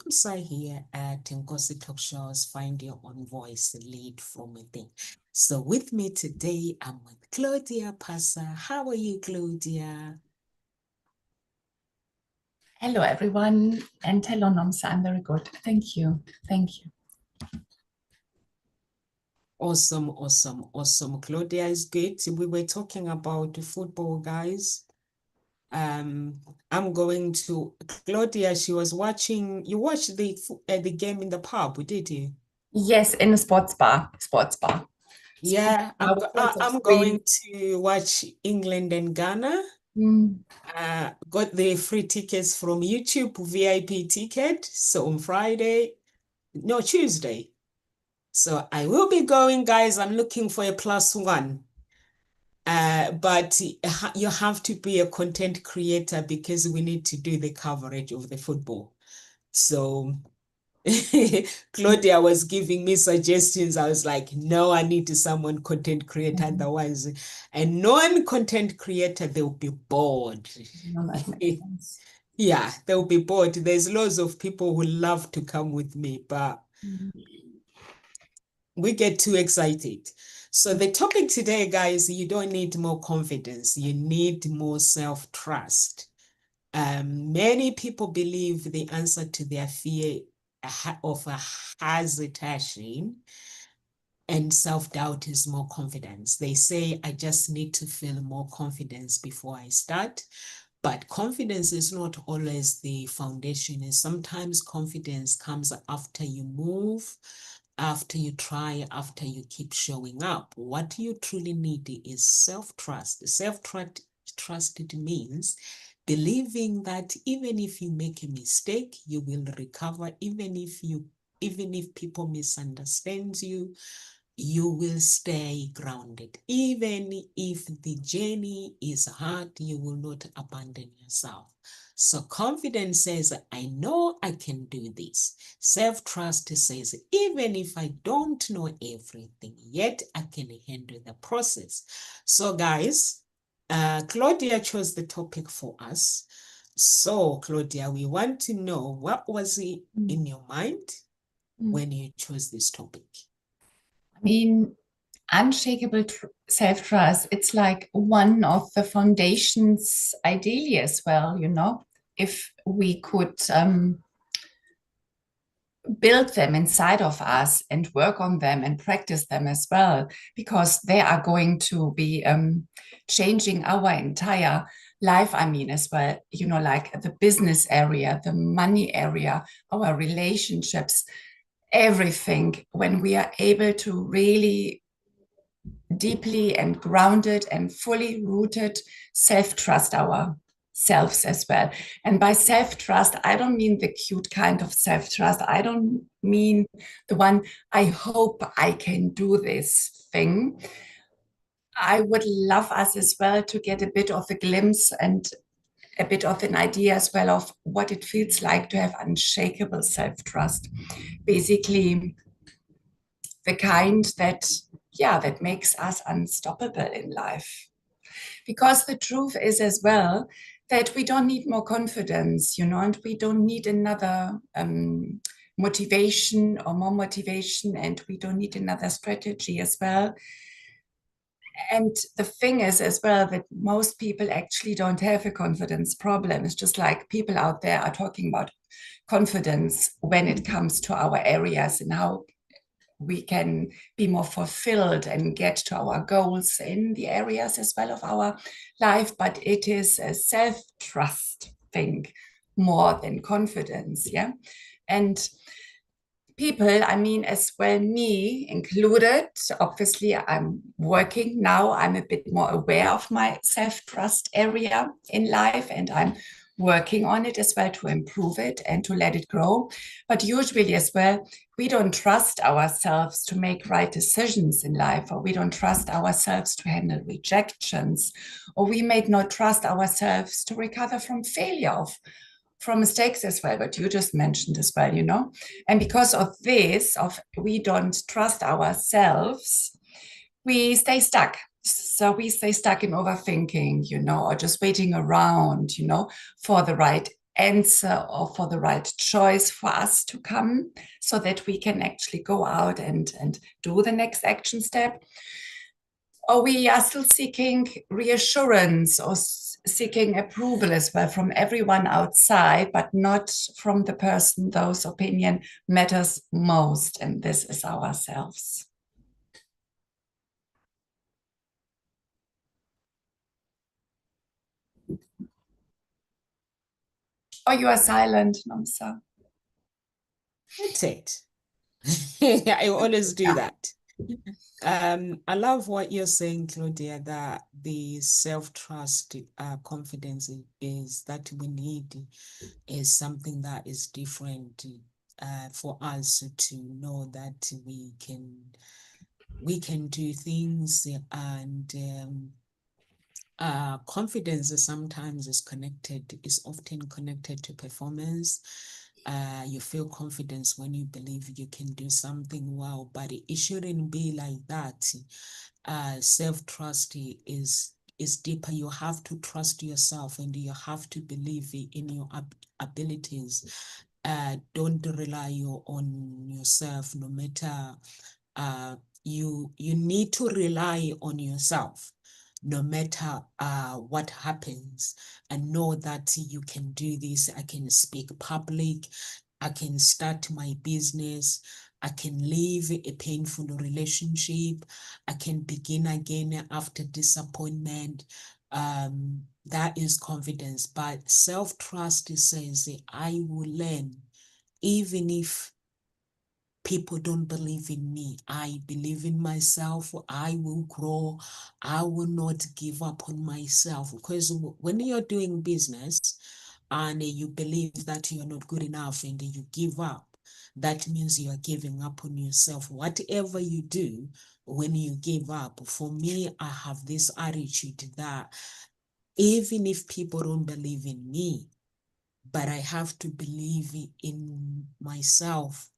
Hamsa here at Ngozi Talk Shows, Find Your Own Voice, Lead from Within. So with me today, I'm with Claudia Pasa. How are you, Claudia? Hello, everyone, and hello, Nomsa. I'm very good. Thank you. Thank you. Awesome, awesome, awesome. Claudia is good. We were talking about the football, guys. I'm going to Claudia. She was watching. You watched the game in the pub, did you? Yes, in a sports bar. Sports bar. Sports Yeah, bar with lots of I'm going screens. to watch England and Ghana. Mm. Got the free tickets from YouTube, VIP ticket. So on Friday, no, Tuesday. So I will be going, guys. I'm looking for a +1. But you have to be a content creator because we need to do the coverage of the football. So Claudia was giving me suggestions. I was like, no, I need to someone content creator. Otherwise, a non-content creator, they'll be bored. No, that makes sense. Yeah, they'll be bored. There's lots of people who love to come with me, but we get too excited. So the topic today, guys, you don't need more confidence. You need more self-trust. Many people believe the answer to their fear of a hesitation and self-doubt is more confidence. They say, I just need to feel more confidence before I start. But confidence is not always the foundation. And sometimes confidence comes after you move, after you try, after you keep showing up. What you truly need is self-trust. Self-trust it means believing that even if you make a mistake, you will recover. Even if people misunderstand you, you will stay grounded. Even if the journey is hard, you will not abandon yourself. So confidence says, I know I can do this. Self-trust says, even if I don't know everything, yet I can handle the process. So guys, Claudia chose the topic for us. So Claudia, we want to know what was it in your mind when you chose this topic? I mean, unshakable self-trust, it's like one of the foundations, ideally as well, if we could build them inside of us and work on them and practice them as well, because they are going to be changing our entire life. I mean, as well, like the business area, the money area, our relationships, everything, when we are able to really deeply and grounded and fully rooted self-trust ourselves as well. And by self-trust, I don't mean the cute kind of self-trust. I don't mean the one, I hope I can do this thing. I would love us as well to get a bit of a glimpse and a bit of an idea as well of what it feels like to have unshakable self-trust. Basically, the kind that, yeah, that makes us unstoppable in life. Because the truth is as well that we don't need more confidence, and we don't need another motivation or more motivation, and we don't need another strategy as well. And the thing is as well that most people actually don't have a confidence problem. It's just like people out there are talking about confidence when it comes to our areas and how we can be more fulfilled and get to our goals in the areas as well of our life. But it is a self-trust thing more than confidence. Yeah. And people, I mean, as well, me included, obviously, I'm working now. I'm a bit more aware of my self-trust area in life, and I'm working on it as well to improve it and to let it grow. But usually as well, we don't trust ourselves to make right decisions in life, or we don't trust ourselves to handle rejections, or we may not trust ourselves to recover from failure, from mistakes as well, but you just mentioned as well, and because of this, of we don't trust ourselves, we stay stuck. So we stay stuck in overthinking, or just waiting around, for the right answer or for the right choice for us to come, so that we can actually go out and do the next action step. Or we are still seeking reassurance or seeking approval as well from everyone outside, but not from the person whose opinion matters most, and this is ourselves. Oh, you are silent, Namsa. That's it. I always do Yeah. that. I love what you're saying, Claudia, that the self-trust, confidence is that we need is something that is different, for us to know that we can do things, and confidence is often connected to performance. You feel confidence when you believe you can do something well, but it shouldn't be like that. Self-trust is deeper. You have to trust yourself, and you have to believe in your abilities. Don't rely on yourself, no matter, uh, you need to rely on yourself no matter what happens, and know that you can do this. I can speak public, I can start my business, I can leave a painful relationship, I can begin again after disappointment. That is confidence. But self-trust says, I will learn even if people don't believe in me. I believe in myself. I will grow. I will not give up on myself. Because when you're doing business and you believe that you're not good enough and you give up, that means you are giving up on yourself. Whatever you do, when you give up, for me, I have this attitude that even if people don't believe in me, but I have to believe in myself.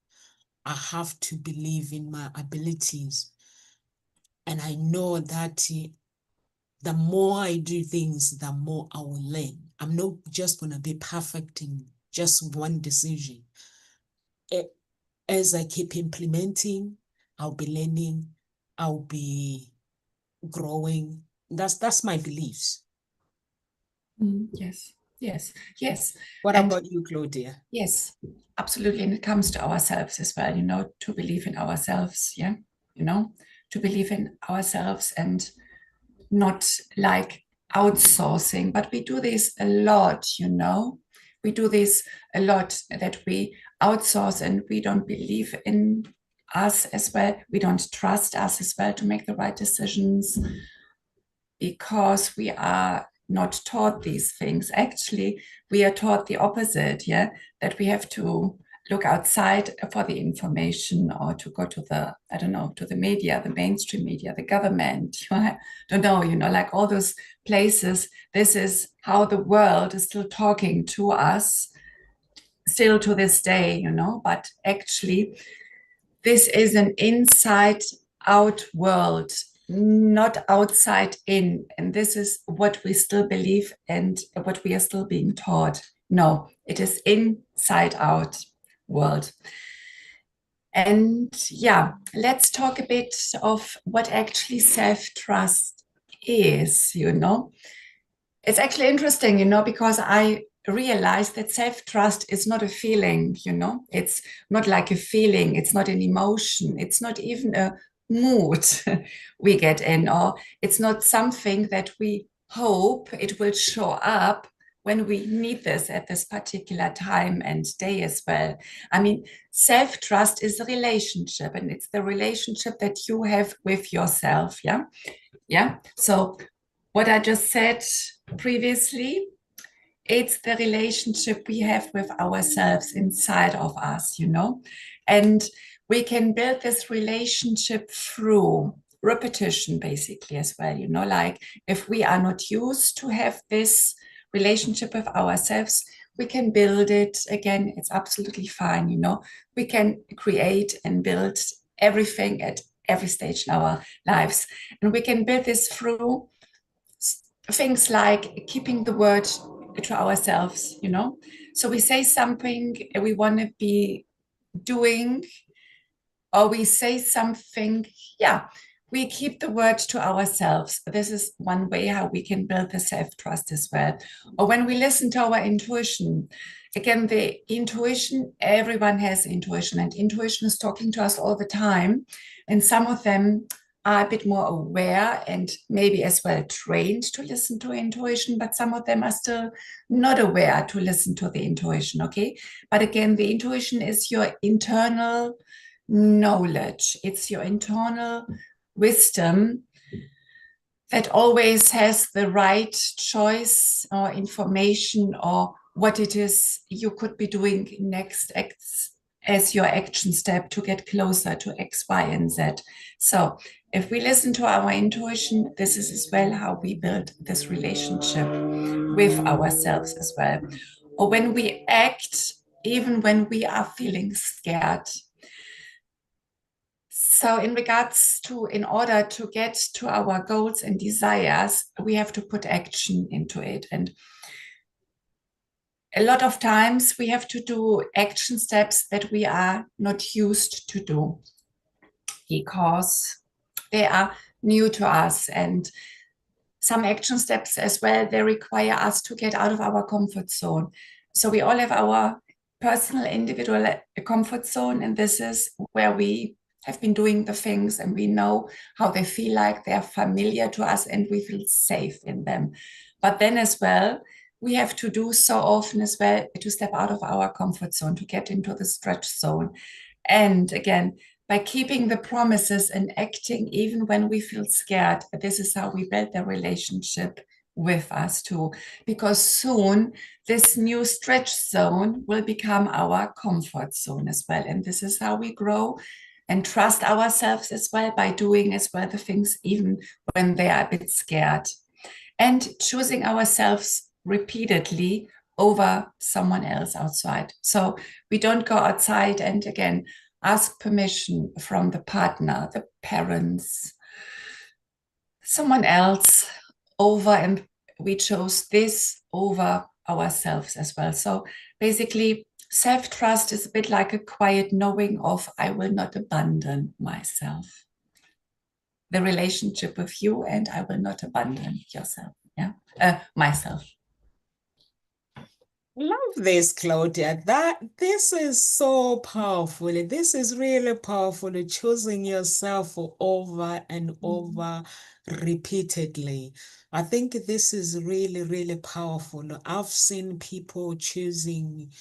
I have to believe in my abilities. And I know that, the more I do things, the more I will learn. I'm not just going to be perfect in just one decision. As I keep implementing, I'll be learning, I'll be growing. That's my beliefs. Yes, yes, yes. What And about you, Claudia? yes, absolutely. And it comes to ourselves as well, to believe in ourselves, yeah, to believe in ourselves and not like outsourcing. But we do this a lot. We do this a lot, that we outsource and we don't believe in us as well. We don't trust us as well to make the right decisions, because we are not taught these things. Actually, we are taught the opposite, yeah, that we have to look outside for the information, or to go to the, I don't know, to the media, the mainstream media, the government, I don't know, like all those places. This is how the world is still talking to us, still to this day, but actually, this is an inside out world, not outside in. And this is what we still believe and what we are still being taught. No, it is inside out world. And yeah, let's talk a bit of what actually self-trust is. It's actually interesting, because I realized that self-trust is not a feeling. It's not like a feeling, it's not an emotion, it's not even a mood we get in, or it's not something that we hope it will show up when we need this at this particular time and day as well. I mean, self-trust is a relationship, and it's the relationship that you have with yourself. Yeah. So what I just said previously, it's the relationship we have with ourselves inside of us. And we can build this relationship through repetition, basically, as well. Like, if we are not used to have this relationship with ourselves, we can build it again. It's absolutely fine. We can create and build everything at every stage in our lives. And we can build this through things like keeping the word to ourselves, you know. So we say something we want to be doing, or we say something, yeah, we keep the word to ourselves. This is one way how we can build the self-trust as well. Or when we listen to our intuition, again, the intuition, everyone has intuition, and intuition is talking to us all the time. And some of them are a bit more aware and maybe as well trained to listen to intuition, but some of them are still not aware to listen to the intuition. Okay. But again, the intuition is your internal knowledge, it's your internal wisdom that always has the right choice or information or what it is you could be doing next as your action step to get closer to X, Y, and Z. So if we listen to our intuition, this is as well how we build this relationship with ourselves as well. Or when we act, even when we are feeling scared. So, in regards to, in order to get to our goals and desires, we have to put action into it. And a lot of times we have to do action steps that we are not used to do because they are new to us. And some action steps as well, they require us to get out of our comfort zone. So, we all have our personal, individual comfort zone, and this is where we have been doing the things and we know how they feel like, they're familiar to us and we feel safe in them. But then as well, we have to do so often as well to step out of our comfort zone, to get into the stretch zone. And again, by keeping the promises and acting even when we feel scared, this is how we build the relationship with us too. Because soon this new stretch zone will become our comfort zone as well. And this is how we grow and trust ourselves as well, by doing as well the things even when they are a bit scared, and choosing ourselves repeatedly over someone else outside. So we don't go outside and again ask permission from the partner, the parents, someone else over, and we chose this over ourselves as well. So basically, self trust is a bit like a quiet knowing of I will not abandon myself, the relationship with you, and I will not abandon yourself. Yeah, myself. Love this, Claudia. This is so powerful. This is really powerful, choosing yourself over and over repeatedly. I think this is really, really powerful. I've seen people choosing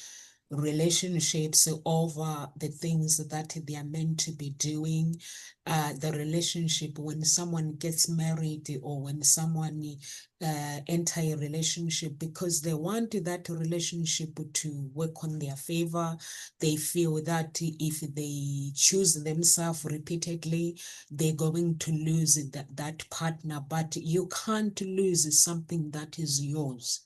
relationships over the things that they are meant to be doing. The relationship, when someone gets married or when someone enter a relationship, because they want that relationship to work on their favor. They feel that if they choose themselves repeatedly, they're going to lose that partner. But you can't lose something that is yours.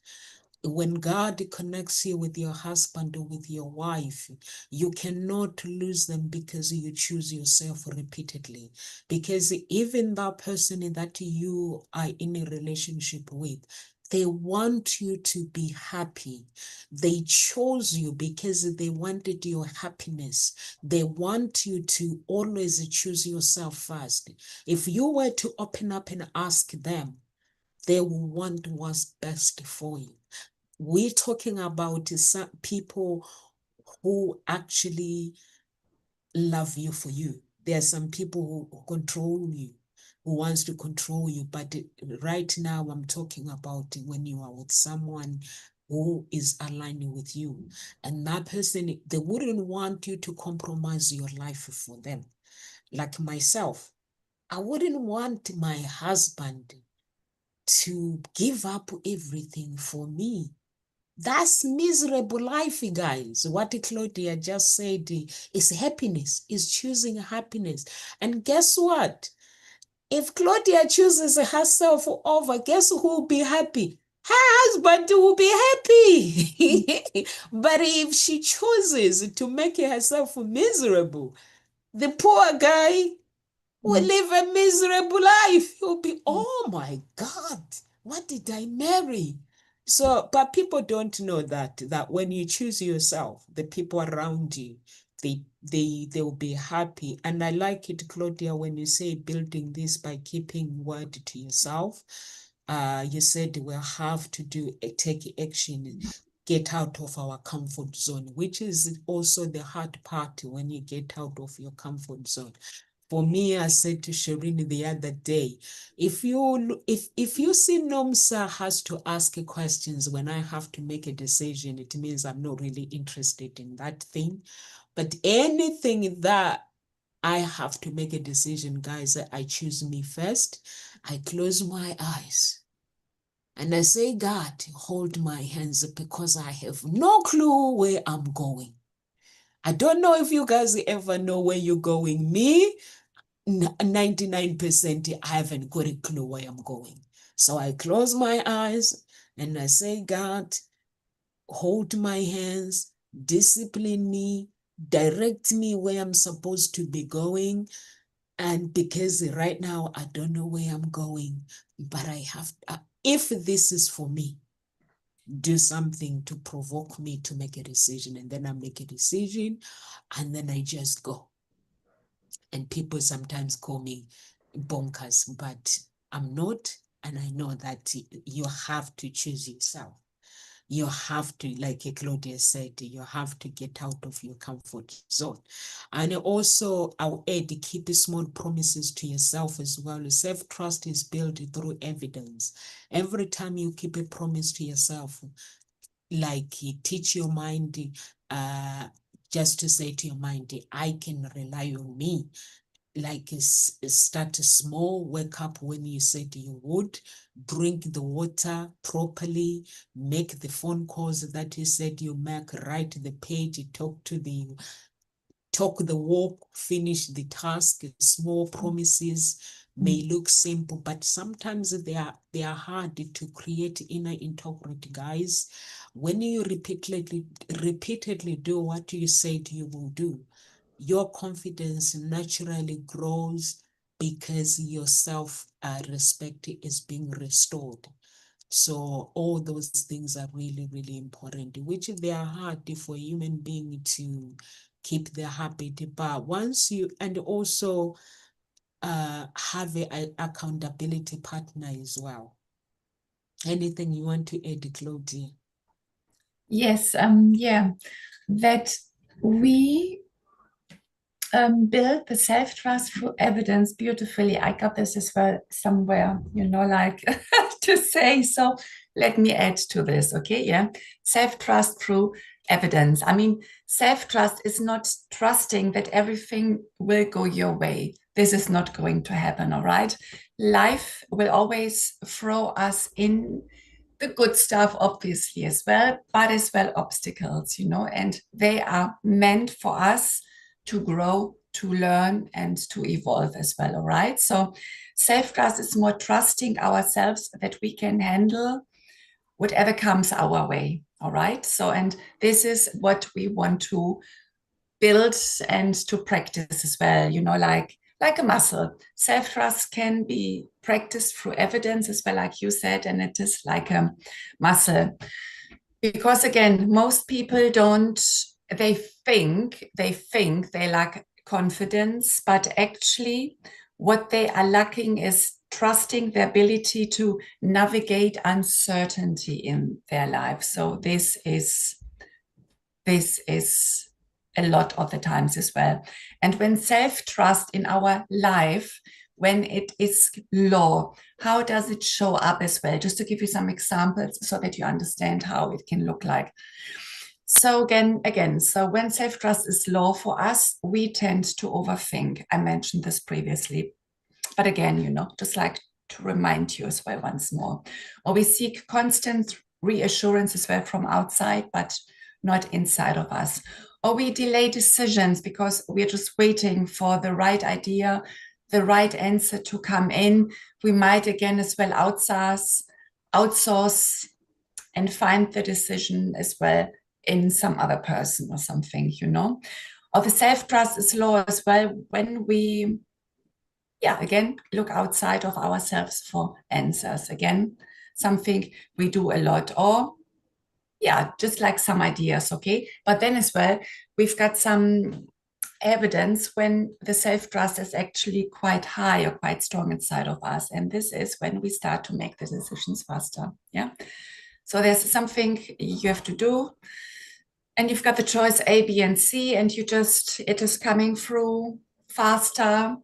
When God connects you with your husband or with your wife, you cannot lose them because you choose yourself repeatedly. Because even that person that you are in a relationship with, they want you to be happy. They chose you because they wanted your happiness. They want you to always choose yourself first. If you were to open up and ask them, they will want what's best for you. We're talking about some people who actually love you for you. There are some people who control you, who wants to control you. But right now, I'm talking about when you are with someone who is aligning with you. And that person, they wouldn't want you to compromise your life for them. Like myself, I wouldn't want my husband to give up everything for me. That's miserable life, guys. What Claudia just said is happiness, is choosing happiness. And guess what? If Claudia chooses herself over, guess who will be happy? Her husband will be happy. But if she chooses to make herself miserable, the poor guy will live a miserable life. He'll be, oh my God, what did I marry? So, but people don't know that when you choose yourself, the people around you, they will be happy. And I like it, Claudia, when you say building this by keeping word to yourself. You said we'll have to take action, get out of our comfort zone, which is also the hard part when you get out of your comfort zone. For me, I said to Shireen the other day, if you see Nomsa has to ask questions when I have to make a decision, it means I'm not really interested in that thing. But anything that I have to make a decision, guys, I choose me first. I close my eyes and I say, God, hold my hands because I have no clue where I'm going. I don't know if you guys ever know where you're going. Me, 99%, I haven't got a clue where I'm going. So I close my eyes and I say, God, hold my hands, discipline me, direct me where I'm supposed to be going. And because right now I don't know where I'm going, but if this is for me, do something to provoke me to make a decision. And then I make a decision and then I just go. And people sometimes call me bonkers, but I'm not. And I know that you have to choose yourself. You have to, like Claudia said, you have to get out of your comfort zone. And also, I'll add, keep small promises to yourself as well. Self-trust is built through evidence. Every time you keep a promise to yourself, like teach your mind, uh, just to say to your mind, I can rely on me, like start small, wake up when you said you would, drink the water properly, make the phone calls that you said you make, write the page, talk the walk, finish the task. Small promises may look simple, but sometimes they are hard to create inner integrity, guys. When you repeatedly do what you said you will do, your confidence naturally grows because your self respect is being restored. So all those things are really, really important, which they are hard for human being to keep their habit. But once you, and also have a accountability partner as well. Anything you want to add, Claudia? Yes, yeah, that we build the self-trust through evidence beautifully. I got this as well somewhere, like to say. So let me add to this, okay? Yeah. Self-trust through evidence. I mean, self-trust is not trusting that everything will go your way. This is not going to happen, all right? Life will always throw us in the good stuff, obviously, as well, but as well obstacles, and they are meant for us to grow, to learn, and to evolve as well. All right. So self trust is more trusting ourselves that we can handle whatever comes our way. All right. So, and this is what we want to build and to practice as well, like a muscle. Self-trust can be practiced through evidence as well, like you said, and it is like a muscle. Because again, most people don't, they think they lack confidence, but actually what they are lacking is trusting the ability to navigate uncertainty in their life. So this is a lot of the times as well. And when self-trust in our life, when it is low, how does it show up as well? Just to give you some examples so that you understand how it can look like. So again, so when self-trust is low for us, we tend to overthink. I mentioned this previously. But again, just like to remind you as well once more. Or we seek constant reassurance as well from outside, but not inside of us. Or we delay decisions because we're just waiting for the right idea, the right answer to come in. We might again as well outsource and find the decision as well in some other person or something. Or the self-trust is low as well when we again, look outside of ourselves for answers. Again, something we do a lot, or yeah, just like some ideas, okay? But then as well, we've got some evidence when the self-trust is actually quite high or quite strong inside of us. And this is when we start to make the decisions faster. Yeah. So there's something you have to do. And you've got the choice A, B, and C, and it is coming through faster.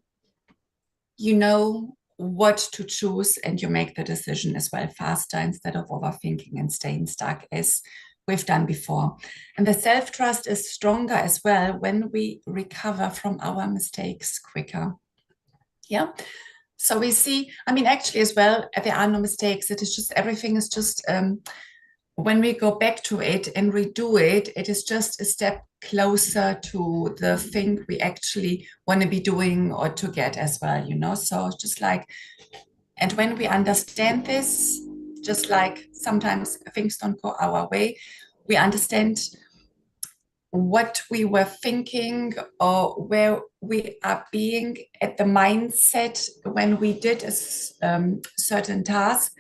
You know what to choose, and you make the decision as well faster instead of overthinking and staying stuck as we've done before. And the self-trust is stronger as well when we recover from our mistakes quicker. Yeah. So we see, I mean, actually as well, there are no mistakes. It is just, everything is just, when we go back to it and redo it, it is just a step closer to the thing we actually want to be doing or to get as well, you know? So just like, and when we understand this, just like sometimes things don't go our way, we understand what we were thinking or where we are being at the mindset when we did a certain task,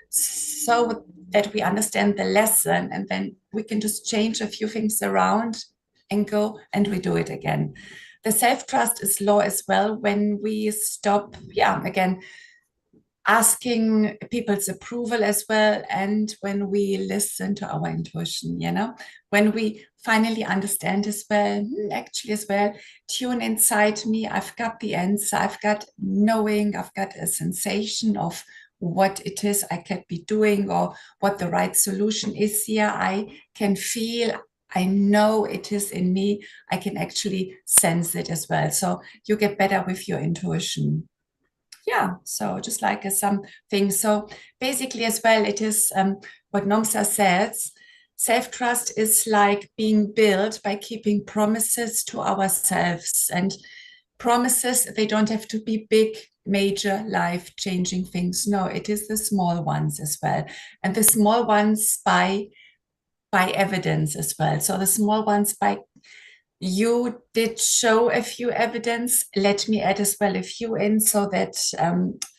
so that we understand the lesson, and then we can just change a few things around and go and redo it again. The self-trust is low as well when we stop, yeah, again, asking people's approval as well, and when we listen to our intuition, you know, when we finally understand as well, actually as well, tune inside me, I've got the answer, I've got knowing, I've got a sensation of what it is I could be doing or what the right solution is here. I can feel, I know it is in me, I can actually sense it as well. So you get better with your intuition. Yeah, so just like something. So basically, as well, it is what Nomsa says. Self-trust is like being built by keeping promises to ourselves. And promises, they don't have to be big, major, life-changing things. No, it is the small ones as well. And the small ones by evidence as well. So the small ones by, you did show a few evidence. Let me add as well a few in so that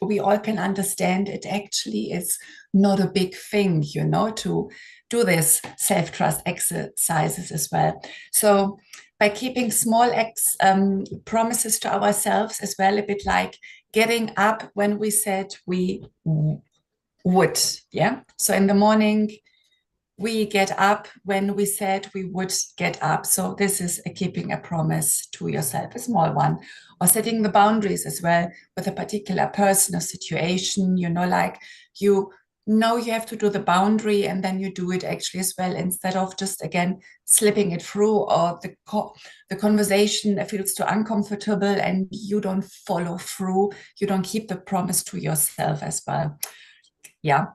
we all can understand it actually is not a big thing, you know, to do this self-trust exercises as well. So by keeping small promises to ourselves as well, a bit like getting up when we said we would. Yeah. So in the morning, we get up when we said we would get up. So this is keeping a promise to yourself, a small one, or setting the boundaries as well with a particular person or situation, you know, like you know you have to do the boundary and then you do it actually as well, instead of just again slipping it through, or the conversation feels too uncomfortable and you don't follow through, you don't keep the promise to yourself as well. Yeah,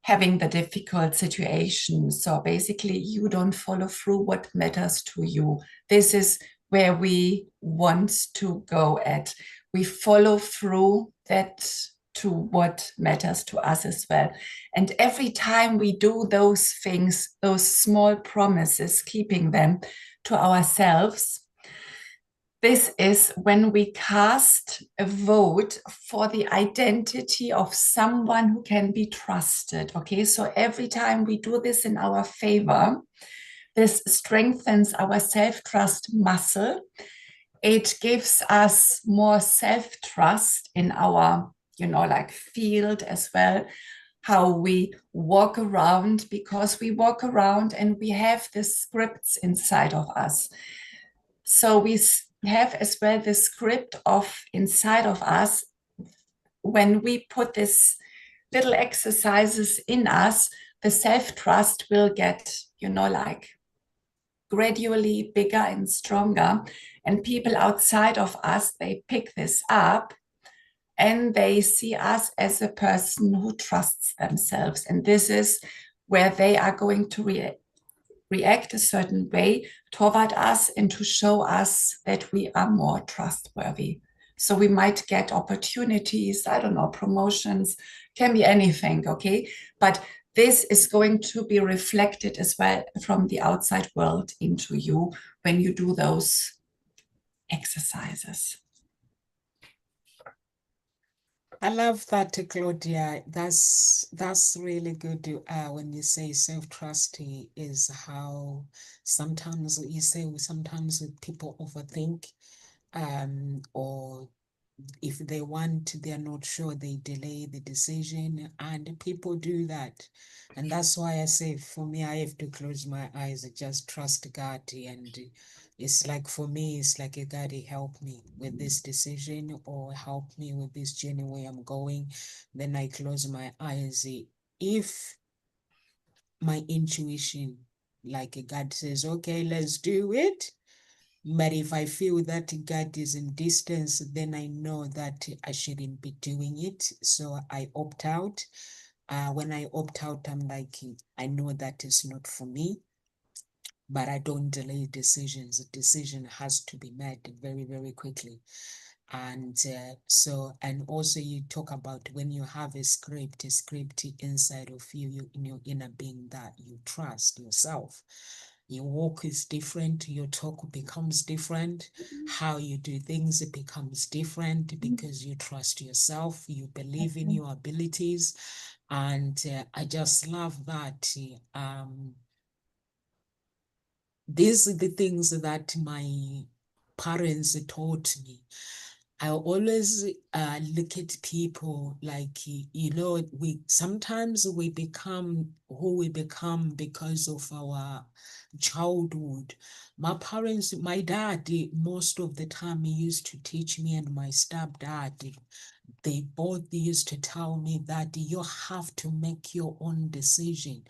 having the difficult situation. So basically, you don't follow through what matters to you. This is where we want to go at. We follow through that to what matters to us as well. And every time we do those things, those small promises, keeping them to ourselves, this is when we cast a vote for the identity of someone who can be trusted. Okay, so every time we do this in our favor, this strengthens our self-trust muscle. It gives us more self-trust in our, you know, like field as well, how we walk around, because we walk around and we have the scripts inside of us. So we have as well the script of inside of us. When we put this little exercises in us, the self-trust will get, you know, like gradually bigger and stronger. And people outside of us, they pick this up and they see us as a person who trusts themselves. And this is where they are going to react a certain way toward us and to show us that we are more trustworthy. So we might get opportunities, I don't know, promotions, can be anything, okay? But this is going to be reflected as well from the outside world into you when you do those exercises. I love that, Claudia. That's really good. When you say self-trust is how sometimes you say sometimes people overthink, or if they want, they're not sure, they delay the decision, and people do that. And that's why I say, for me, I have to close my eyes, just trust God. And it's like, for me, it's like, God, help me with this decision or help me with this journey where I'm going. Then I close my eyes. If my intuition, like God says, okay, let's do it, but if I feel that God is in distance, then I know that I shouldn't be doing it. So I opt out. When I opt out, I'm like, I know that is not for me, but I don't delay decisions. A decision has to be made very, very quickly. And and also you talk about when you have a script inside of you, in your inner being, that you trust yourself. Your walk is different, your talk becomes different, how you do things, it becomes different because you trust yourself, you believe in your abilities. And I just love that. These are the things that my parents taught me. I always look at people like, we sometimes we become who we become because of our childhood. My parents, my dad, most of the time he used to teach me, and my stepdad, they both used to tell me that you have to make your own decision.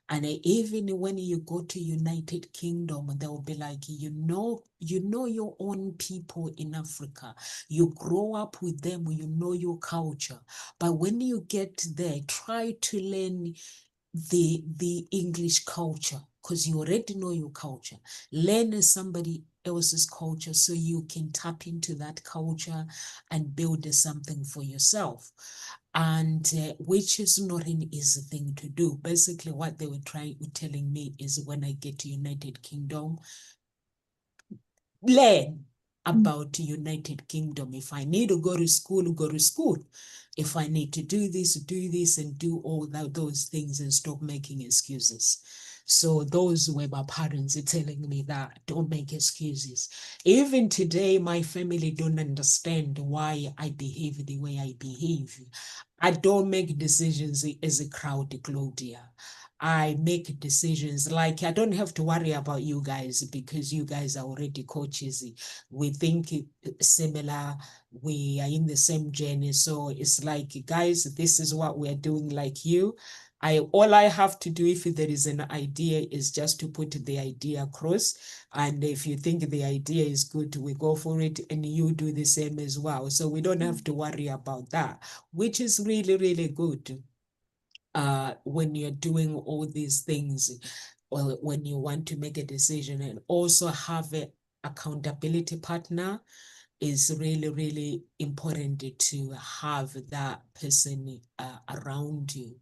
And even when you go to United Kingdom, they'll be like, you know your own people in Africa. You grow up with them, you know your culture. But when you get there, try to learn the English culture, because you already know your culture. Learn somebody else's culture so you can tap into that culture and build something for yourself. And which is not an easy thing to do. Basically, what they were telling me is, when I get to United Kingdom, learn about the United Kingdom. If I need to go to school, go to school. If I need to do this, and do all those things, and stop making excuses. So those were my parents telling me that don't make excuses. Even today, my family don't understand why I behave the way I behave. I don't make decisions as a crowd, Claudia. I make decisions like, I don't have to worry about you guys, because you guys are already coaches. We think similar. We are in the same journey. So it's like, guys, this is what we're doing, like you. All I have to do, if there is an idea, is just to put the idea across. And if you think the idea is good, we go for it, and you do the same as well. So we don't have to worry about that, which is really, really good. When you're doing all these things, or when you want to make a decision, and also have a accountability partner, is really, really important to have that person around you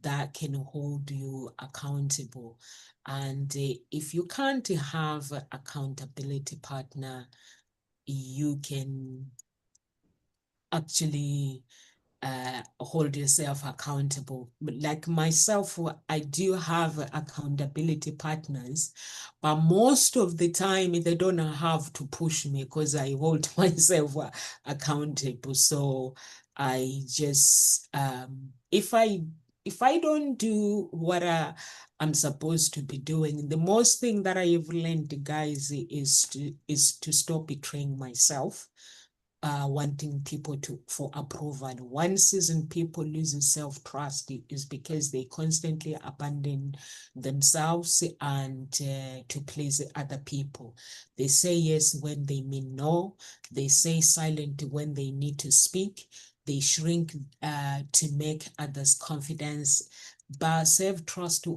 that can hold you accountable. And if you can't have an accountability partner, you can actually hold yourself accountable. Like myself, I do have accountability partners, but most of the time they don't have to push me, because I hold myself accountable. So I just, if I don't do what I'm supposed to be doing, the most thing that I have learned, guys, is to stop betraying myself, wanting people to for approval. One season people lose self-trust is because they constantly abandon themselves, and to please other people. They say yes when they mean no. They say silent when they need to speak. They shrink to make others confidence. But self-trust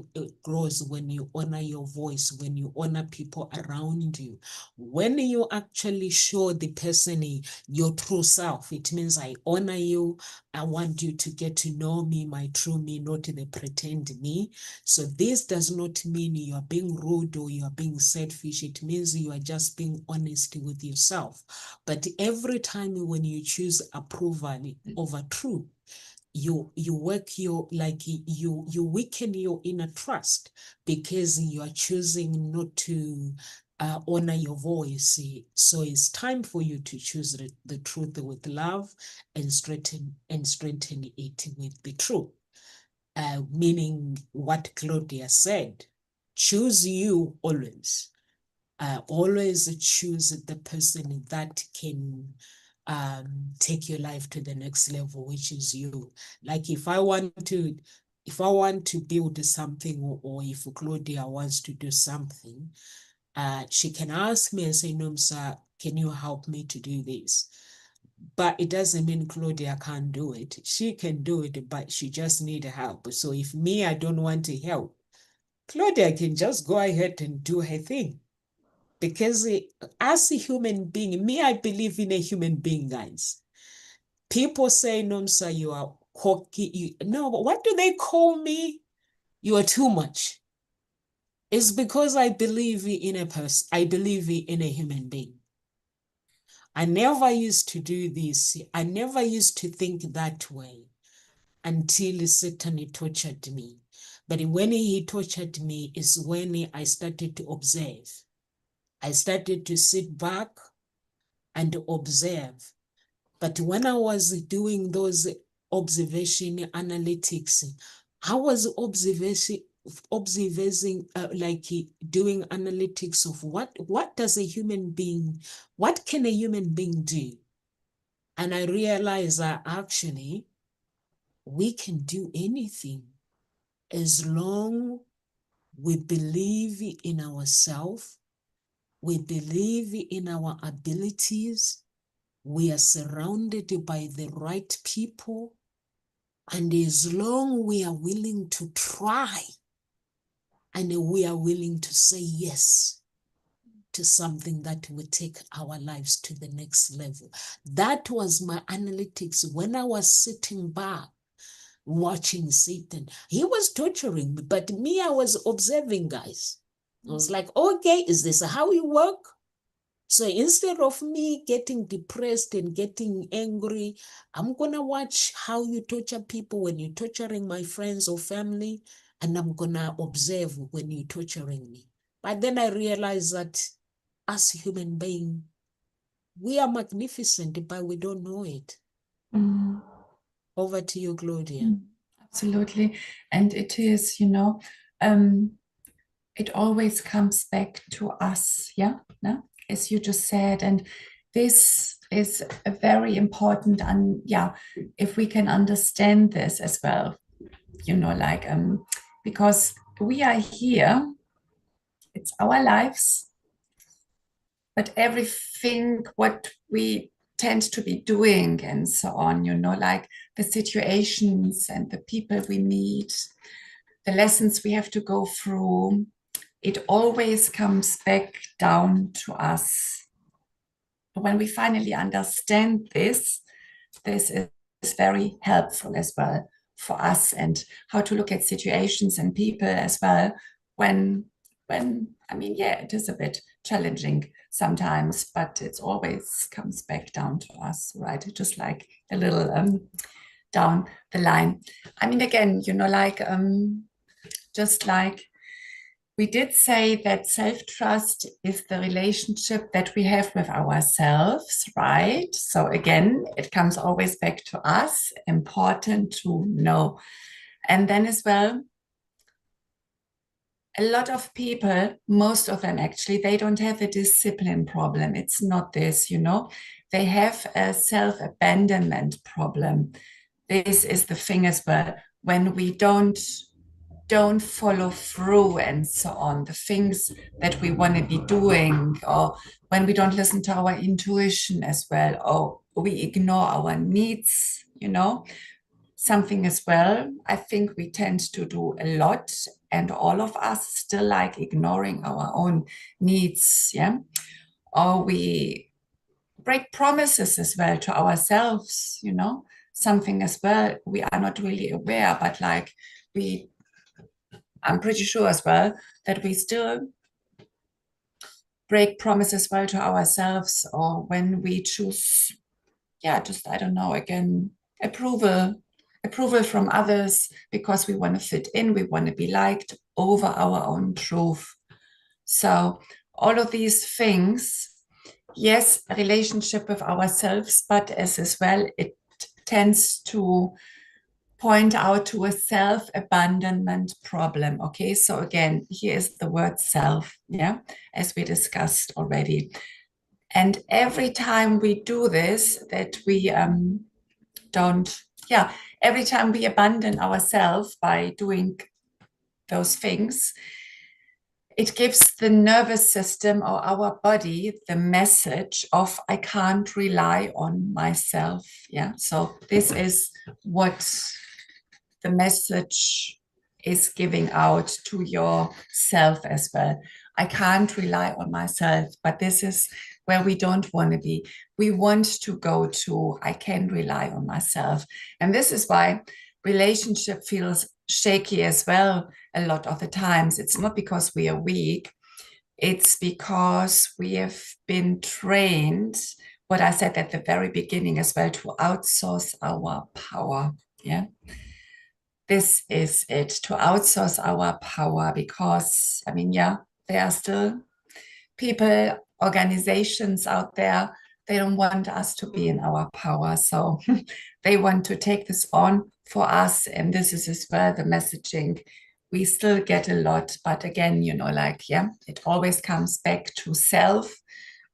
grows when you honor your voice, when you honor people around you. When you actually show the person your true self, it means I honor you. I want you to get to know me, my true me, not the pretend me. So this does not mean you are being rude or you are being selfish. It means you are just being honest with yourself. But every time when you choose approval over truth, you work your like you weaken your inner trust because you are choosing not to honor your voice. So it's time for you to choose the truth with love and strengthen it with the truth. Meaning what Claudia said, choose you always. Always choose the person that can take your life to the next level, which is you. Like if I want to build something, or if Claudia wants to do something, she can ask me and say, Nomsa, can you help me to do this? But it doesn't mean Claudia can't do it. She can do it, but she just need help. So if me, I don't want to help, Claudia can just go ahead and do her thing. Because as a human being, me, I believe in a human being, guys. People say, Nomsa, you are cocky. No, but what do they call me? You are too much. It's because I believe in a person. I believe in a human being. I never used to do this. I never used to think that way until Satan tortured me. But when he tortured me is when I started to observe. I started to sit back and observe. But when I was doing those observation analytics, I was observing like doing analytics of what does a human being, what can a human being do? And I realized that actually we can do anything as long we believe in ourselves, we believe in our abilities, we are surrounded by the right people, and as long we are willing to try and we are willing to say yes to something that will take our lives to the next level. That was my analytics when I was sitting back watching Satan. He was torturing me, but me, I was observing, guys. I was like, okay, is this how you work? So instead of me getting depressed and getting angry, I'm going to watch how you torture people when you're torturing my friends or family, and I'm going to observe when you're torturing me. But then I realized that as a human being, we are magnificent, but we don't know it. Mm. Over to you, Claudia. Mm. Absolutely. And it is, it always comes back to us, yeah, no? As you just said. And this is a very important, and yeah, if we can understand this as well, because we are here, it's our lives, but everything what we tend to be doing and so on, like the situations and the people we meet, the lessons we have to go through, it always comes back down to us. When we finally understand this, this is very helpful as well for us, and how to look at situations and people as well when I mean, yeah, it is a bit challenging sometimes, but it always comes back down to us, right? Just like a little down the line. I mean, again, just like we did say that self-trust is the relationship that we have with ourselves, right? So again, it comes always back to us, important to know. And then as well, a lot of people, most of them actually, they don't have a discipline problem. It's not this, they have a self-abandonment problem. This is the thing as well. When we don't follow through and so on, the things that we want to be doing, or when we don't listen to our intuition as well, or we ignore our needs, something as well. I think we tend to do a lot, and all of us still like ignoring our own needs, yeah? Or we break promises as well to ourselves, something as well we are not really aware, but like we, I'm pretty sure as well that we still break promises well to ourselves, or when we choose, yeah, just, I don't know, again, approval from others because we want to fit in, we want to be liked over our own truth. So all of these things, yes, a relationship with ourselves, but as well, it tends to point out to a self-abandonment problem. Okay, so again, here is the word self, yeah, as we discussed already. And every time we do this, that we don't, yeah, every time we abandon ourselves by doing those things, it gives the nervous system or our body the message of I can't rely on myself. Yeah. So this is what the message is giving out to yourself as well. I can't rely on myself, but this is where we don't want to be. We want to go to I can rely on myself. And this is why relationship feels shaky as well a lot of the times. It's not because we are weak, it's because we have been trained, what I said at the very beginning as well, to outsource our power. Yeah. This is it, to outsource our power, because, I mean, yeah, there are still people, organizations out there, they don't want us to be in our power. So they want to take this on for us. And this is as well the messaging we still get a lot. But again, like, yeah, it always comes back to self,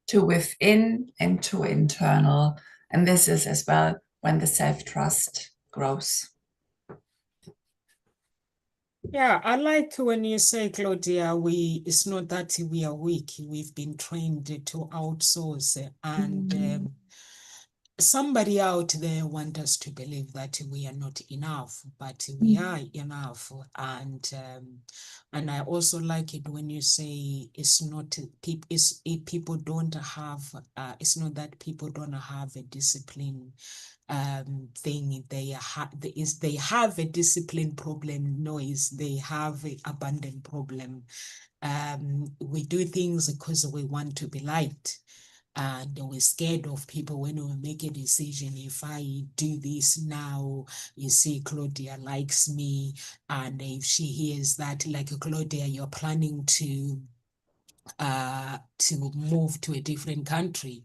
to within, and to internal. And this is as well when the self-trust grows. Yeah, I like when you say, Claudia, it's not that we are weak. We've been trained to outsource, and Mm, somebody out there want us to believe that we are not enough, but we mm, are enough. And I also like it when you say it's not people. People don't have. It's not that people don't have a discipline thing. They have a discipline problem. No, is they have a abundant problem. We do things because we want to be liked, and we're scared of people when we make a decision. If I do this now, you see, Claudia likes me, and if she hears that, like, Claudia, you're planning to move to a different country,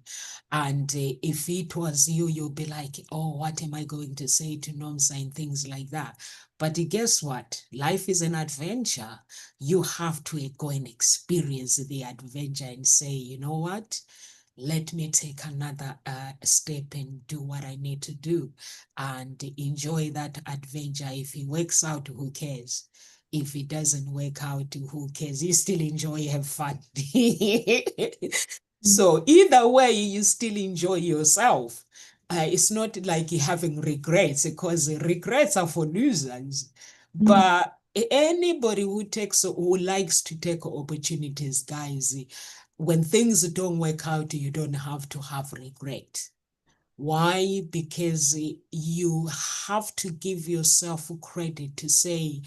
and if it was you, you'll be like, oh, what am I going to say to Nomsa and things like that. But guess what? Life is an adventure. You have to go and experience the adventure and say, you know what, let me take another step and do what I need to do and enjoy that adventure. If it works out, who cares? If it doesn't work out, who cares? You still enjoy, have fun. mm, So either way, you still enjoy yourself. It's not like you're having regrets, because regrets are for losers. mm, But anybody who likes to take opportunities, guys, when things don't work out, you don't have to have regret. Why? Because you have to give yourself credit to say,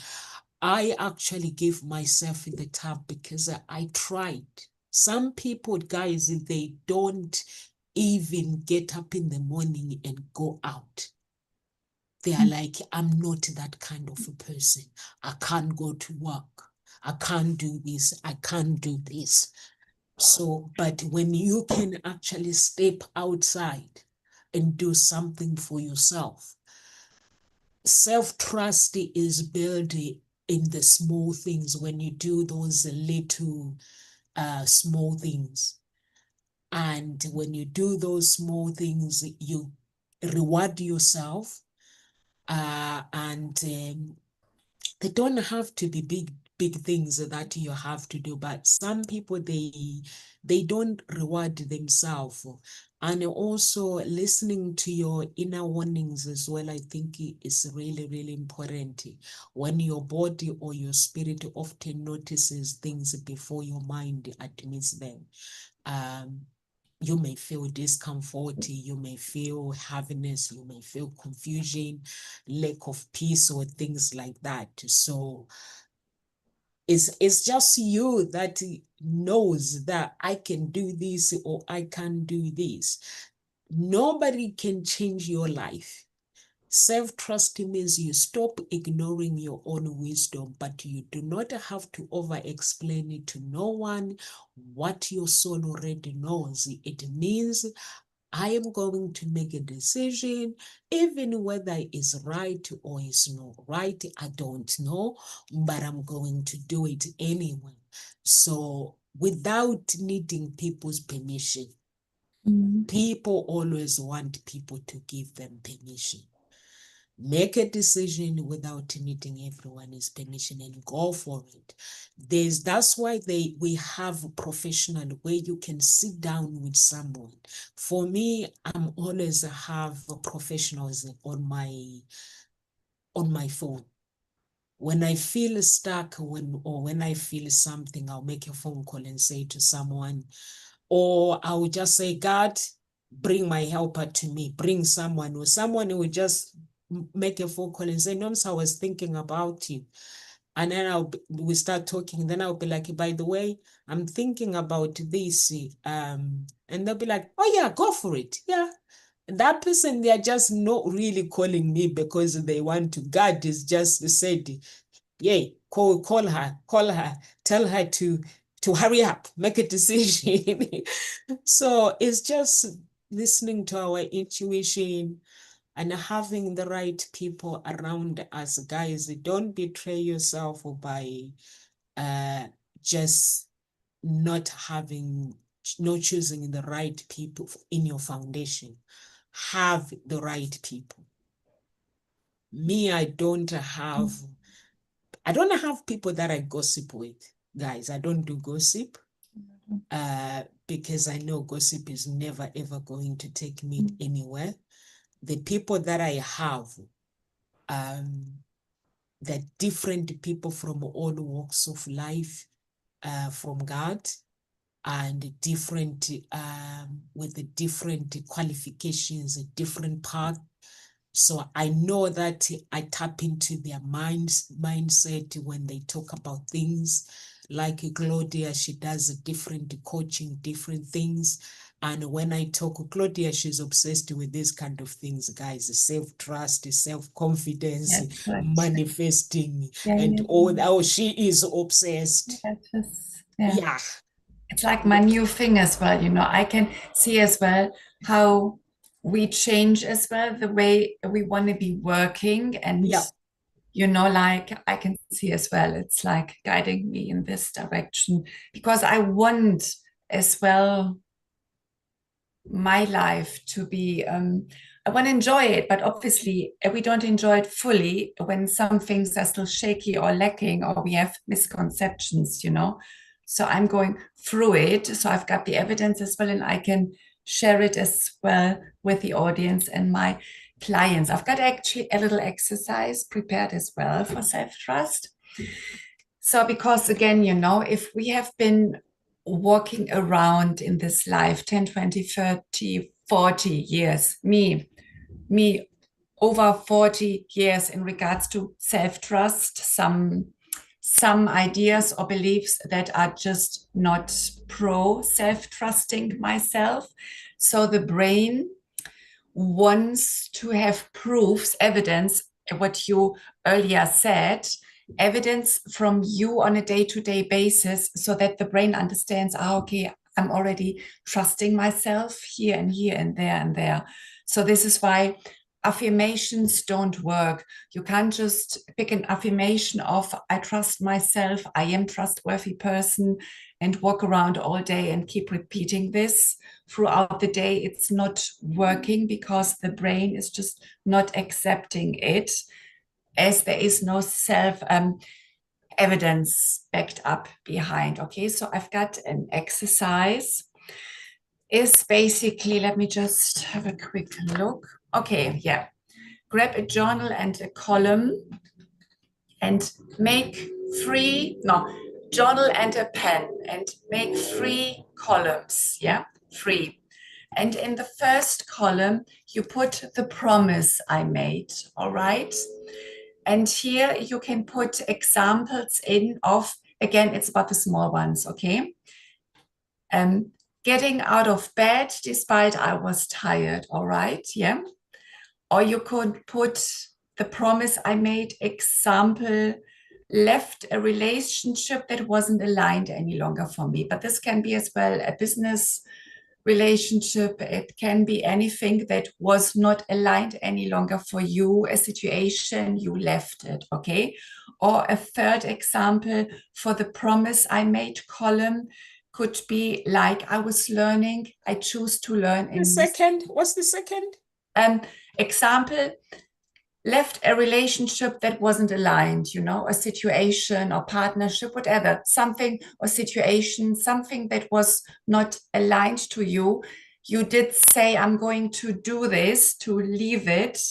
I actually gave myself the tap because I tried. Some people, guys, they don't even get up in the morning and go out. They are mm, like, I'm not that kind of a person. I can't go to work. I can't do this. I can't do this. So, but when you can actually step outside and do something for yourself, self-trust is built in the small things. When you do those little small things, and when you do those small things, you reward yourself, and they don't have to be big things that you have to do, but some people, they don't reward themselves. And also listening to your inner warnings as well, I think is really, really important. When your body or your spirit often notices things before your mind admits them. Um, you may feel discomfort, you may feel heaviness, you may feel confusion, lack of peace, or things like that. So it's just you that knows that I can do this or I can't do this. Nobody can change your life. Self-trust means you stop ignoring your own wisdom, but you do not have to over-explain it to no one what your soul already knows. It means I am going to make a decision, even whether it's right or it's not right, I don't know, but I'm going to do it anyway. So without needing people's permission, Mm. people always want people to give them permission. Make a decision without needing everyone's permission and go for it. That's why we have a professional where you can sit down with someone. For me, I'm always have professionals on my phone. When I feel stuck, when I feel something, I'll make a phone call and say to someone, or I will just say, God, bring my helper to me, bring someone, or someone will just make a phone call and say, Noms, I was thinking about you. And then we start talking. Then I'll be like, by the way, I'm thinking about this. And they'll be like, oh yeah, go for it. Yeah. That person, they are just not really calling me because they want to. God is just said, yay, call her, tell her to hurry up, make a decision. So it's just listening to our intuition and having the right people around us, guys. Don't betray yourself by uh just not having no choosing the right people in your foundation. Have the right people. Me, I don't have people that I gossip with, guys. I don't do gossip because I know gossip is never ever going to take me anywhere. The people that I have, um, the different people from all walks of life, from God, and different with the different qualifications, a different path. So I know that I tap into their mindset when they talk about things. Like Claudia, she does a different coaching, different things. And when I talk, Claudia, she's obsessed with these kind of things, guys, self-trust, self-confidence, Yes, right. manifesting, Yeah, and yeah, all that. Oh, she is obsessed. yeah. Yeah. Yeah. It's like my new thing as well. I can see as well how we change as well the way we want to be working. And, Yeah. like I can see as well, it's like guiding me in this direction because I want as well my life to be I want to enjoy it, but obviously we don't enjoy it fully when some things are still shaky or lacking or we have misconceptions. So I'm going through it, so I've got the evidence as well and I can share it as well with the audience and my clients. I've got actually a little exercise prepared as well for self-trust. So, because again, if we have been walking around in this life 10, 20, 30, 40 years, me over 40 years in regards to self-trust, some ideas or beliefs that are just not pro self-trusting myself. So the brain wants to have proofs, evidence, what you earlier said, evidence from you on a day-to-day basis so that the brain understands, okay, I'm already trusting myself here and here and there and there. So this is why affirmations don't work. You can't just pick an affirmation of, I trust myself, I am trustworthy person, and walk around all day and keep repeating this throughout the day. It's not working because the brain is just not accepting it, as there is no self evidence backed up behind. Okay, so I've got an exercise. Is basically, let me just have a quick look. Okay, yeah. Grab a journal and a column and make journal and a pen and make 3 columns. Yeah, 3. And in the first column, you put the promise I made. All right. And here you can put examples in of, again, it's about the small ones. Okay. Getting out of bed despite I was tired. All right. Yeah. Or you could put the promise I made, example, left a relationship that wasn't aligned any longer for me. But this can be as well a business relationship. It can be anything that was not aligned any longer for you, a situation, you left it, okay? Or a third example for the promise I made column could be like, I was learning, I choose to learn. What's the second? Example, left a relationship that wasn't aligned, a situation or partnership, whatever, something or situation, something that was not aligned to you. You did say, I'm going to do this, to leave it,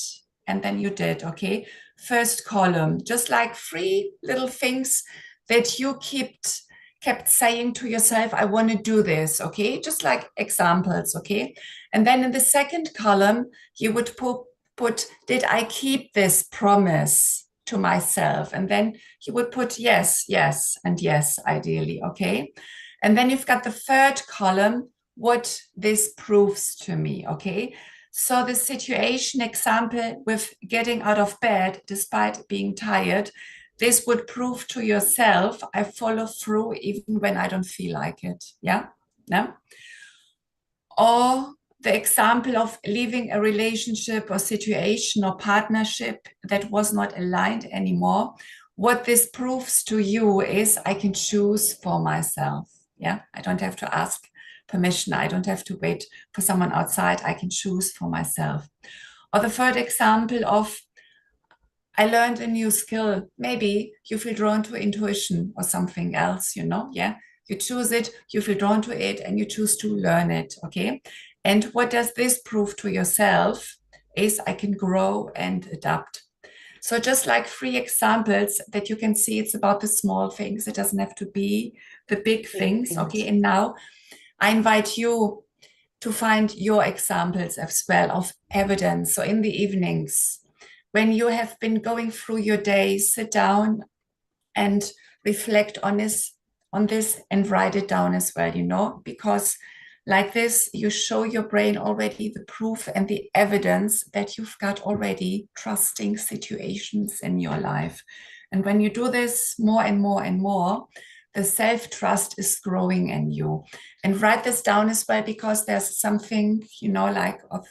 and then you did, okay? First column, just like 3 little things that you kept saying to yourself, I want to do this, okay? Just like examples, okay? And then in the second column, you would put, did I keep this promise to myself? And then you would put yes, yes, and yes, ideally, okay? And then you've got the third column, what this proves to me, okay? So the situation example with getting out of bed despite being tired, this would prove to yourself, I follow through even when I don't feel like it, yeah? No? Or the example of leaving a relationship or situation or partnership that was not aligned anymore. What this proves to you is I can choose for myself. Yeah, I don't have to ask permission. I don't have to wait for someone outside. I can choose for myself. Or the third example of I learned a new skill. Maybe you feel drawn to intuition or something else, yeah. You choose it, you feel drawn to it, and you choose to learn it, okay? And what does this prove to yourself is I can grow and adapt. So just like 3 examples that you can see, it's about the small things. It doesn't have to be the big things, okay? And now I invite you to find your examples as well of evidence. So in the evenings, when you have been going through your day, sit down and reflect on this and write it down as well, because like this, you show your brain already the proof and the evidence that you've got already trusting situations in your life. And when you do this more and more and more, the self-trust is growing in you. And write this down as well, because there's something, like of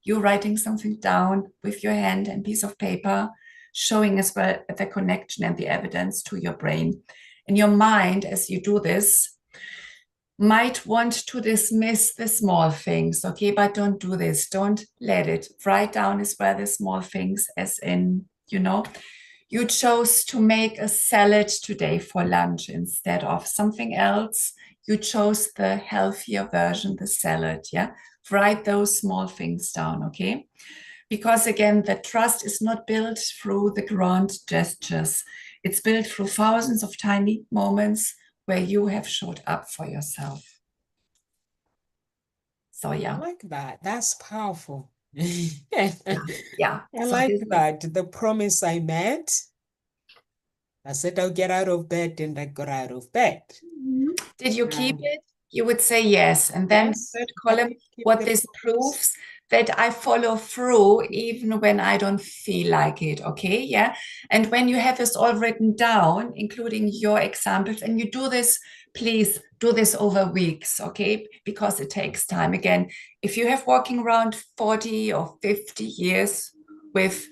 you writing something down with your hand and piece of paper, showing as well the connection and the evidence to your brain. And your mind, as you do this, might want to dismiss the small things, okay? But don't do this. Don't let it. Write down as well the small things, as in, you chose to make a salad today for lunch instead of something else. You chose the healthier version, the salad, yeah? Write those small things down, okay? Because again, the trust is not built through the grand gestures. It's built through thousands of tiny moments where you have showed up for yourself. So yeah. I like that. That's powerful. Yeah. I So like that. The promise I made. I said I'll get out of bed and I got out of bed. Did you keep it? You would say yes. And then Yes, third I column, did keep what the this promise. proves that I follow through even when I don't feel like it. Okay. Yeah. And when you have this all written down, including your examples, and you do this, please do this over weeks. Okay. Because it takes time. Again, if you have walking around 40 or 50 years with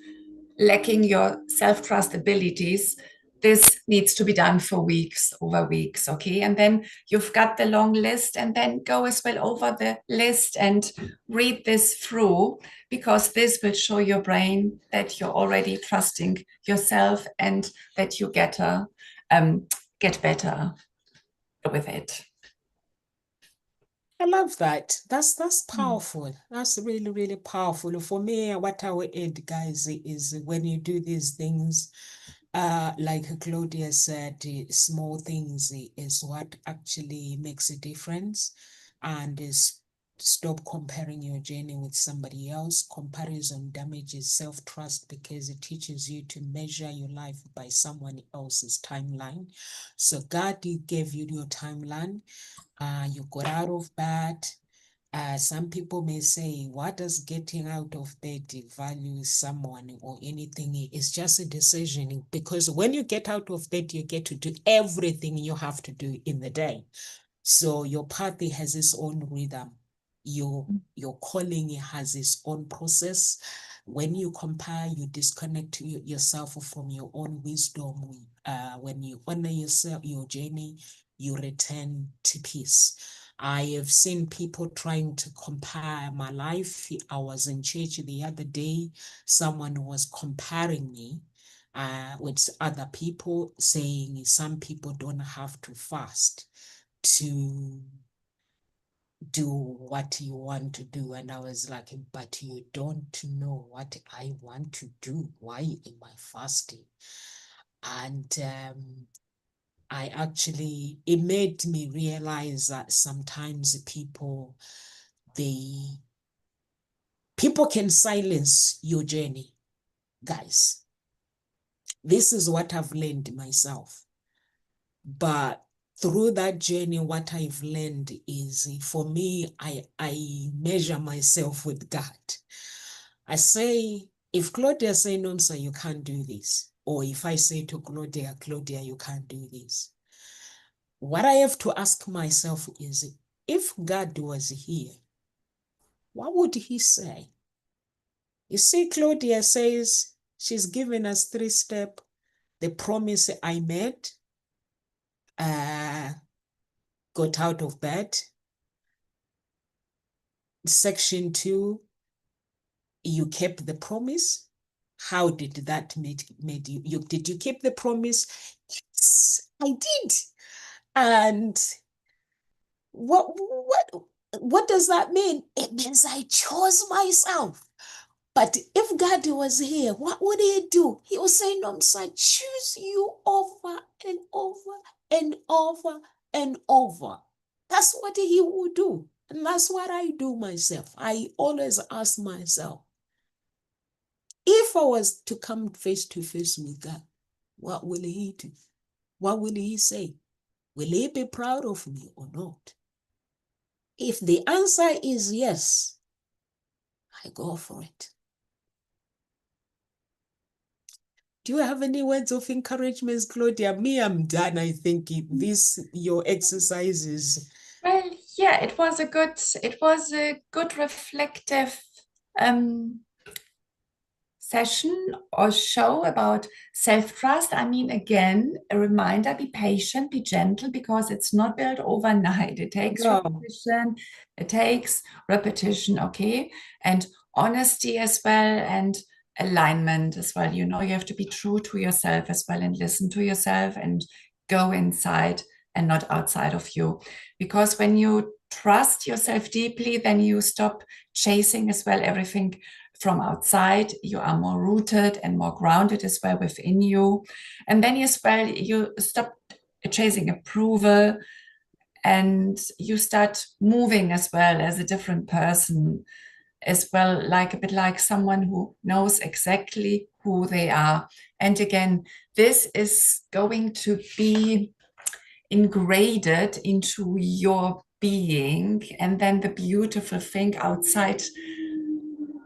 lacking your self-trust abilities, this needs to be done for weeks, over weeks, okay? And then you've got the long list, and then go as well over the list and read this through, because this will show your brain that you're already trusting yourself and that you get a get better with it. I love that. That's Mm. powerful. That's really, really powerful. For me, what I will add, guys, is when you do these things, like Claudia said, small things is what actually makes a difference. And is stop comparing your journey with somebody else. Comparison damages self-trust because it teaches you to measure your life by someone else's timeline. So God gave you your timeline. You got out of bed. Some people may say, what does getting out of bed value someone or anything? It's just a decision because when you get out of bed, you get to do everything you have to do in the day. So your party has its own rhythm. Your calling has its own process. When you compare, you disconnect yourself from your own wisdom. When you honor yourself, your journey, you return to peace. I have seen people trying to compare my life. I was in church the other day. Someone was comparing me with other people, saying some people don't have to fast to do what you want to do. And I was like, but you don't know what I want to do. Why am I fasting? And I actually, it made me realize that sometimes they, people can silence your journey, guys. This is what I've learned myself. But through that journey, what I've learned is for me, I measure myself with God. I say, if Claudia say, no, sir, you can't do this. Or if I say to Claudia, Claudia, you can't do this. What I have to ask myself is, if God was here, what would he say? You see, Claudia says she's given us 3 steps. The promise I made, uh, got out of bed. Section 2, you kept the promise. How did that made you did you keep the promise? Yes, I did. And what does that mean? It means I chose myself. But if God was here, what would he do? He would say, no, son, choose you over and over and over and over. That's what he would do. And that's what I do myself. I always ask myself, if I was to come face to face with God, what will he do? What will he say? Will he be proud of me or not? If the answer is yes, I go for it. Do you have any words of encouragement, Claudia? Me, I'm done. I think your exercises. Well, yeah, it was a good reflective um, session or show about self-trust. I mean, again, a reminder, be patient, be gentle, because it's not built overnight. It takes No, repetition, okay? And honesty as well, and alignment as well. You know, you have to be true to yourself as well and listen to yourself and go inside and not outside of you. Because when you trust yourself deeply, then you stop chasing as well everything from outside. You are more rooted and more grounded as well within you. And then as well, you stop chasing approval and you start moving as well as a different person as well, like a bit like someone who knows exactly who they are. And again, this is going to be ingraded into your being. And then the beautiful thing outside,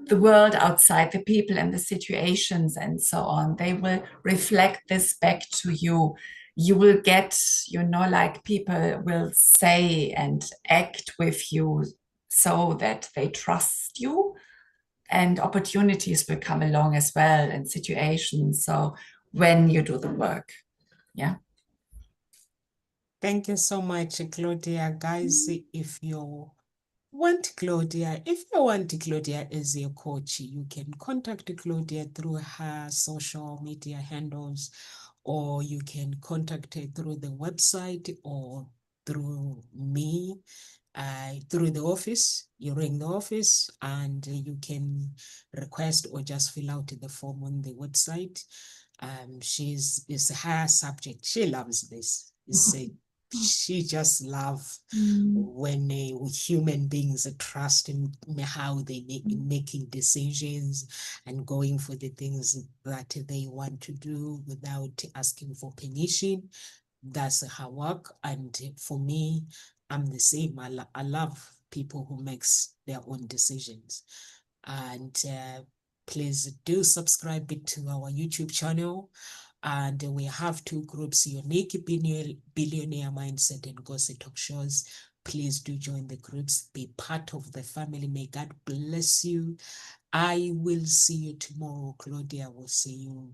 the world outside, the people and the situations and so on, they will reflect this back to you. You will get, you know, like people will say and act with you so that they trust you, and opportunities will come along as well and situations. So when you do the work, yeah. thank you so much, Claudia. Guys, if you want Claudia as your coach, you can contact Claudia through her social media handles, or you can contact her through the website or through me, through the office. You ring the office and you can request or just fill out the form on the website. It's her subject. She loves this. She just loves Mm. when human beings trust in how they making decisions and going for the things that they want to do without asking for permission. That's her work. And for me, I'm the same. I love people who makes their own decisions. And please do subscribe to our YouTube channel. And we have two groups, Unique Billionaire Mindset and Gossip Talk Shows. Please do join the groups, be part of the family. May God bless you. I will see you tomorrow. Claudia will see you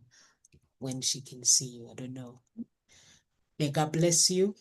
when she can see you. I don't know. May God bless you.